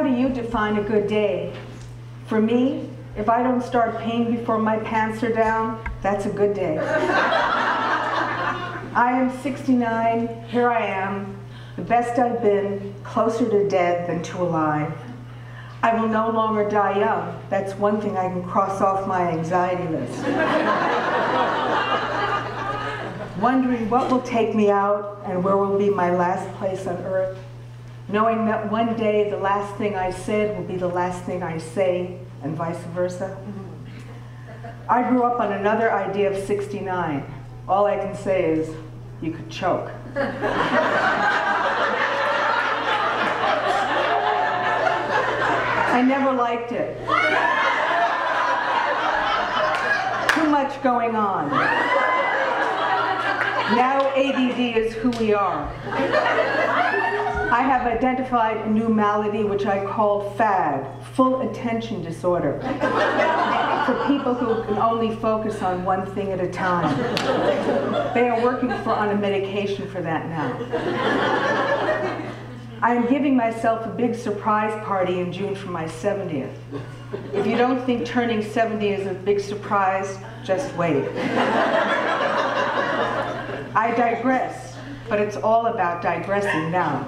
do you define a good day? For me, if I don't start peeing before my pants are down, that's a good day. I am 69, here I am, the best I've been, closer to dead than to alive. I will no longer die young. That's one thing I can cross off my anxiety list. Wondering what will take me out and where will be my last place on earth. Knowing that one day the last thing I said will be the last thing I say, and vice versa. I grew up on another idea of 69. All I can say is, you could choke. I never liked it. Too much going on. Now ADD is who we are. I have identified a new malady which I call FAD, full attention disorder, for people who can only focus on one thing at a time. They are working on a medication for that now. I am giving myself a big surprise party in June for my 70th. If you don't think turning 70 is a big surprise, just wait. I digress, but it's all about digressing now.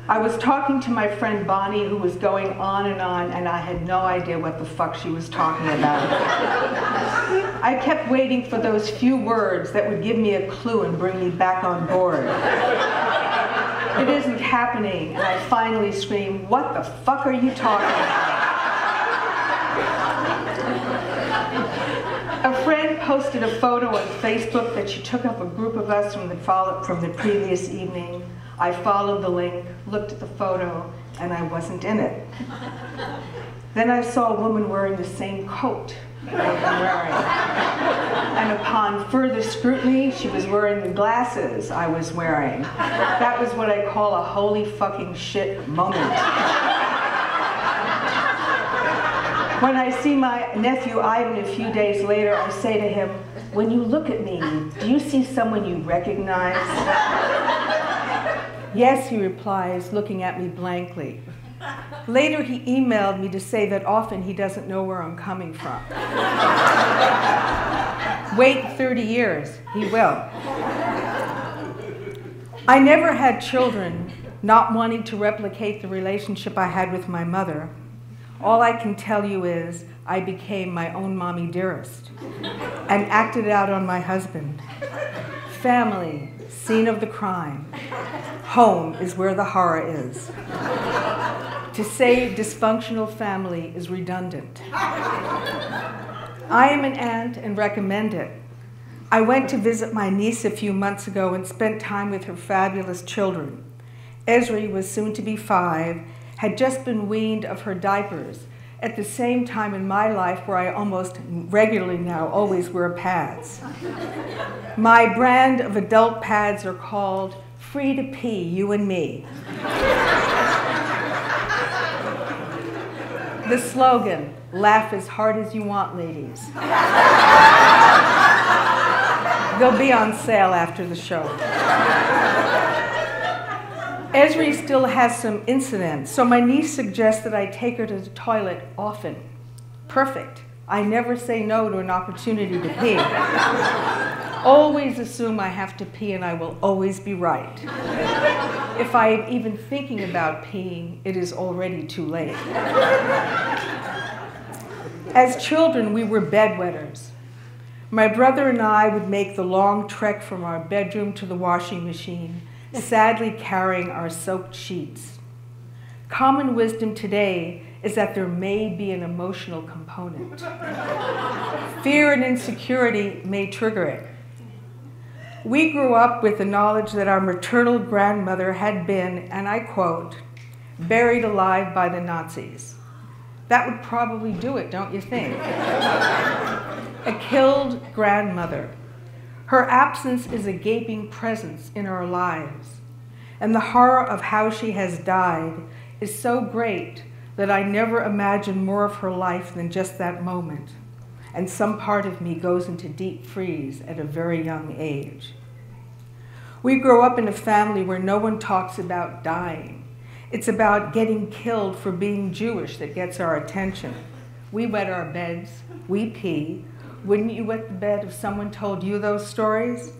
I was talking to my friend Bonnie, who was going on, and I had no idea what the fuck she was talking about. I kept waiting for those few words that would give me a clue and bring me back on board. It isn't happening, and I finally scream, "What the fuck are you talking about?" A friend posted a photo on Facebook that she took up a group of us from the previous evening. I followed the link, looked at the photo, and I wasn't in it. Then I saw a woman wearing the same coat that I've been wearing. And upon further scrutiny, she was wearing the glasses I was wearing. That was what I call a holy fucking shit moment. When I see my nephew Ivan a few days later, I say to him, "When you look at me, do you see someone you recognize?" "Yes," he replies, looking at me blankly. Later, he emailed me to say that often he doesn't know where I'm coming from. Wait 30 years, he will. I never had children, not wanting to replicate the relationship I had with my mother. All I can tell you is I became my own mommy dearest and acted out on my husband. Family, scene of the crime. Home is where the horror is. To say dysfunctional family is redundant. I am an aunt and recommend it. I went to visit my niece a few months ago and spent time with her fabulous children. Esri was soon to be 5, had just been weaned of her diapers, at the same time in my life where I almost regularly now always wear pads. My brand of adult pads are called Free to Pee, You and Me. The slogan, laugh as hard as you want, ladies. They'll be on sale after the show. Esri still has some incidents, so my niece suggests that I take her to the toilet often. Perfect. I never say no to an opportunity to pee. Always assume I have to pee and I will always be right. If I am even thinking about peeing, it is already too late. As children, we were bedwetters. My brother and I would make the long trek from our bedroom to the washing machine, sadly carrying our soaked sheets. Common wisdom today is that there may be an emotional component. Fear and insecurity may trigger it. We grew up with the knowledge that our maternal grandmother had been, and I quote, buried alive by the Nazis. That would probably do it, don't you think? A killed grandmother. Her absence is a gaping presence in our lives. And the horror of how she has died is so great that I never imagined more of her life than just that moment. And some part of me goes into deep freeze at a very young age. We grow up in a family where no one talks about dying. It's about getting killed for being Jewish that gets our attention. We wet our beds, we pee. Wouldn't you wet the bed if someone told you those stories?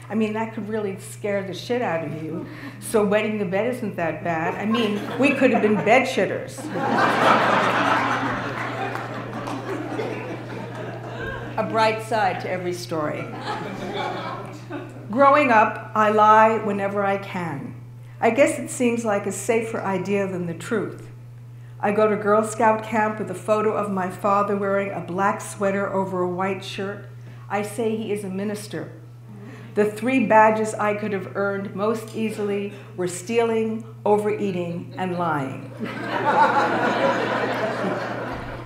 I mean, that could really scare the shit out of you. So wetting the bed isn't that bad. I mean, we could have been bed shitters. A bright side to every story. Growing up, I lie whenever I can. I guess it seems like a safer idea than the truth. I go to Girl Scout camp with a photo of my father wearing a black sweater over a white shirt. I say he is a minister. The 3 badges I could have earned most easily were stealing, overeating, and lying.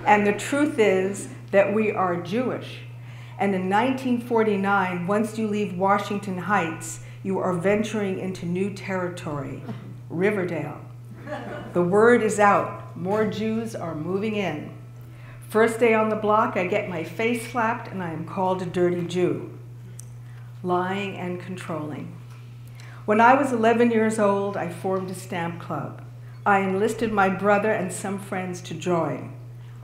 And the truth is that we are Jewish. And in 1949, once you leave Washington Heights, you are venturing into new territory, Riverdale. The word is out. More Jews are moving in. First day on the block, I get my face slapped and I am called a dirty Jew. Lying and controlling. When I was 11 years old, I formed a stamp club. I enlisted my brother and some friends to join.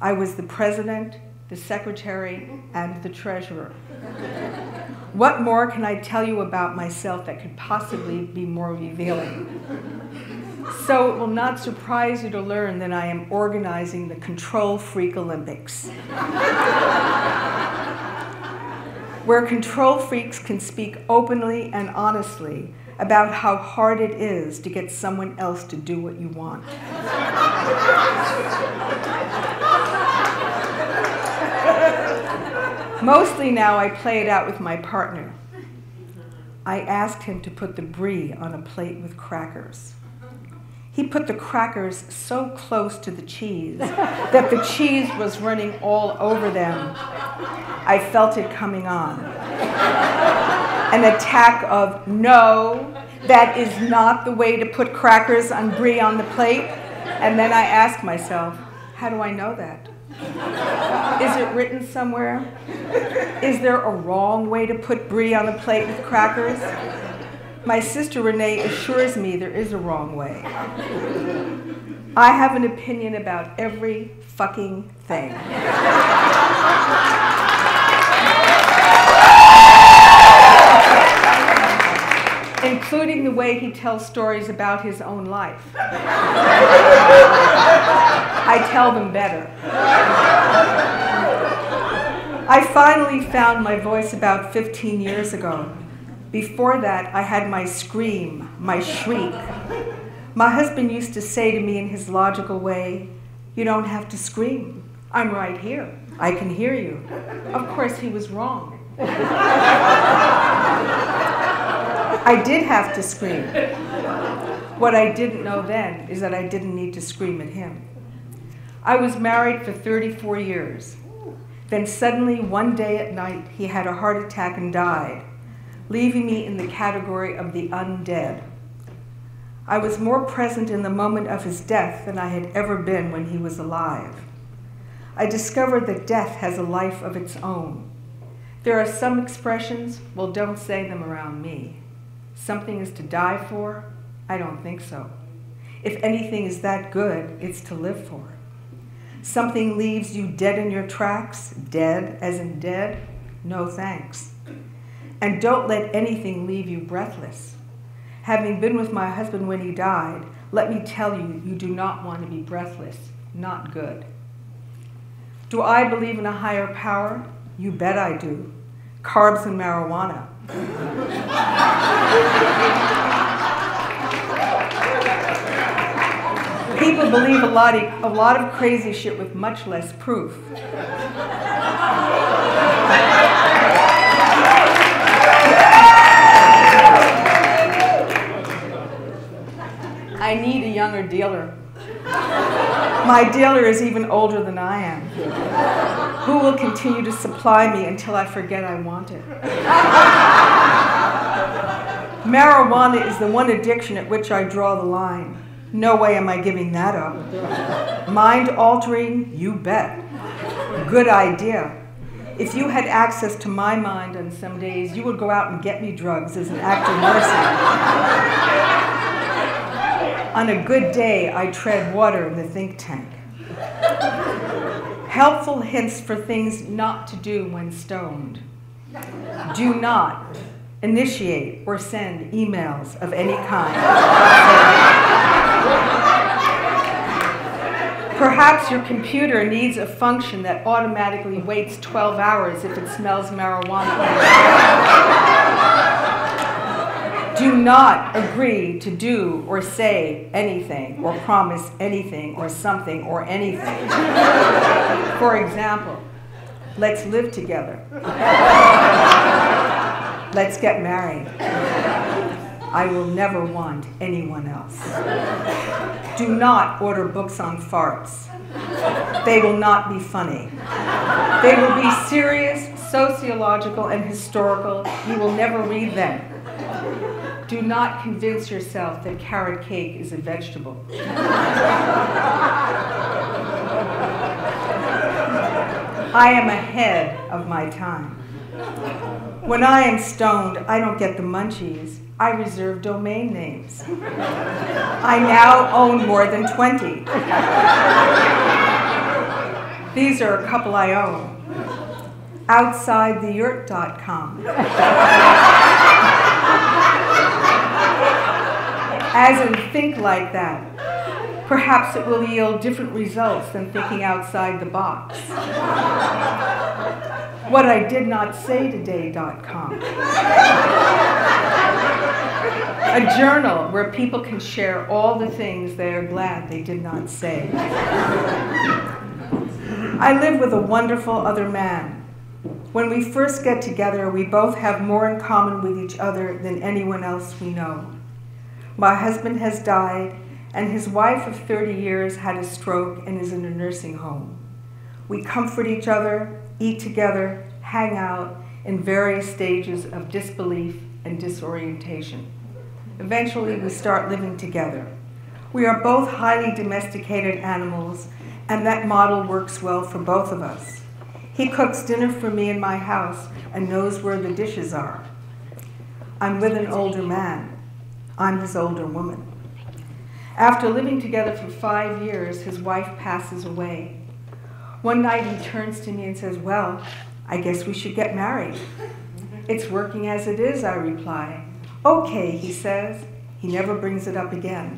I was the president, the secretary, and the treasurer. What more can I tell you about myself that could possibly be more revealing? So it will not surprise you to learn that I am organizing the Control Freak Olympics, where control freaks can speak openly and honestly about how hard it is to get someone else to do what you want. Mostly now I play it out with my partner. I asked him to put the brie on a plate with crackers. He put the crackers so close to the cheese that the cheese was running all over them. I felt it coming on. An attack of, no, that is not the way to put crackers on brie on the plate. And then I asked myself, how do I know that? Is it written somewhere? Is there a wrong way to put brie on a plate with crackers? My sister Renee assures me there is a wrong way. I have an opinion about every fucking thing. Including the way he tells stories about his own life. I tell them better. I finally found my voice about 15 years ago. Before that, I had my scream, my shriek. My husband used to say to me in his logical way, you don't have to scream. I'm right here. I can hear you. Of course, he was wrong. I did have to scream. What I didn't know then is that I didn't need to scream at him. I was married for 34 years. Then suddenly, one day at night, he had a heart attack and died, leaving me in the category of the undead. I was more present in the moment of his death than I had ever been when he was alive. I discovered that death has a life of its own. There are some expressions, well, don't say them around me. Something is to die for? I don't think so. If anything is that good, it's to live for. Something leaves you dead in your tracks, dead as in dead, no thanks. And don't let anything leave you breathless. Having been with my husband when he died, let me tell you, you do not want to be breathless. Not good. Do I believe in a higher power? You bet I do. Carbs and marijuana. People believe a lot of crazy shit with much less proof. I need a younger dealer. My dealer is even older than I am. Who will continue to supply me until I forget I want it? Marijuana is the one addiction at which I draw the line. No way am I giving that up. Mind altering? You bet. Good idea. If you had access to my mind on some days, you would go out and get me drugs as an act of mercy. On a good day, I tread water in the think tank. Helpful hints for things not to do when stoned. Do not initiate or send emails of any kind. Perhaps your computer needs a function that automatically waits 12 hours if it smells marijuana. Do not agree to do or say anything or promise anything or something or anything. For example, let's live together. Let's get married. I will never want anyone else. Do not order books on farts. They will not be funny. They will be serious, sociological, and historical. You will never read them. Do not convince yourself that carrot cake is a vegetable. I am ahead of my time. When I am stoned, I don't get the munchies. I reserve domain names. I now own more than 20. These are a couple I own. OutsideTheYurt.com. As in think like that. Perhaps it will yield different results than thinking outside the box. What I did not say today.com. A journal where people can share all the things they are glad they did not say. I live with a wonderful other man. When we first get together, we both have more in common with each other than anyone else we know. My husband has died, and his wife of 30 years had a stroke and is in a nursing home. We comfort each other, eat together, hang out in various stages of disbelief and disorientation. Eventually, we start living together. We are both highly domesticated animals, and that model works well for both of us. He cooks dinner for me in my house and knows where the dishes are. I'm with an older man. I'm his older woman. After living together for 5 years, his wife passes away. One night he turns to me and says, "Well, I guess we should get married." "It's working as it is," I reply. "Okay," he says. He never brings it up again.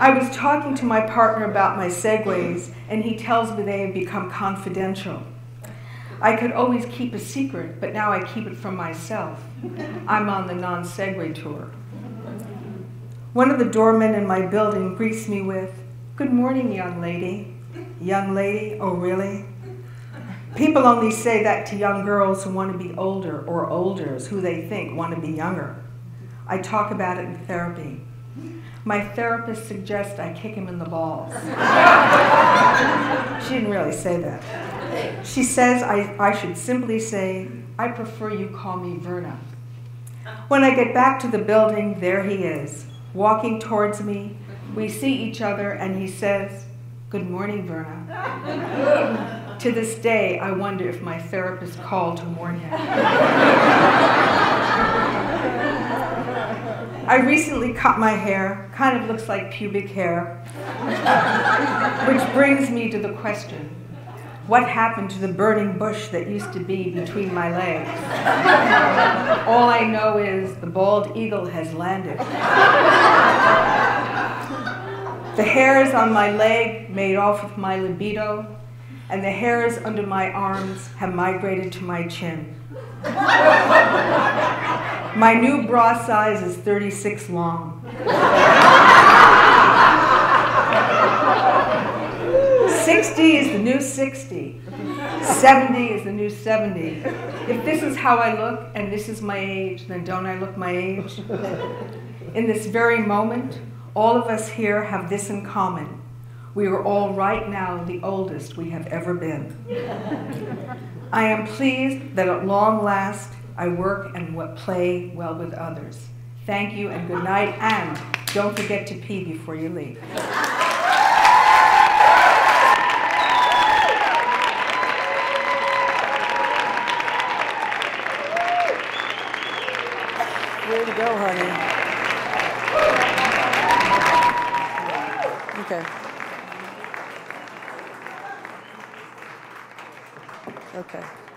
I was talking to my partner about my segues, and he tells me they have become confidential. I could always keep a secret, but now I keep it from myself. I'm on the non-segue tour. One of the doormen in my building greets me with, "Good morning, young lady." Young lady? Oh, really? People only say that to young girls who want to be older or olders who they think want to be younger. I talk about it in therapy. My therapist suggests I kick him in the balls. She didn't really say that. She says I should simply say, "I prefer you call me Verna." When I get back to the building, there he is, walking towards me. We see each other, and he says, "Good morning, Verna." To this day, I wonder if my therapist called to warn him. I recently cut my hair, kind of looks like pubic hair, which brings me to the question, what happened to the burning bush that used to be between my legs? All I know is the bald eagle has landed. The hairs on my leg made off with my libido, and the hairs under my arms have migrated to my chin. My new bra size is 36 long. 60 is the new 60. 70 is the new 70. If this is how I look and this is my age, then don't I look my age? In this very moment, all of us here have this in common. We are all right now the oldest we have ever been. I am pleased that at long last I work and play well with others. Thank you and good night, and don't forget to pee before you leave. Way to go, honey. Okay. Okay.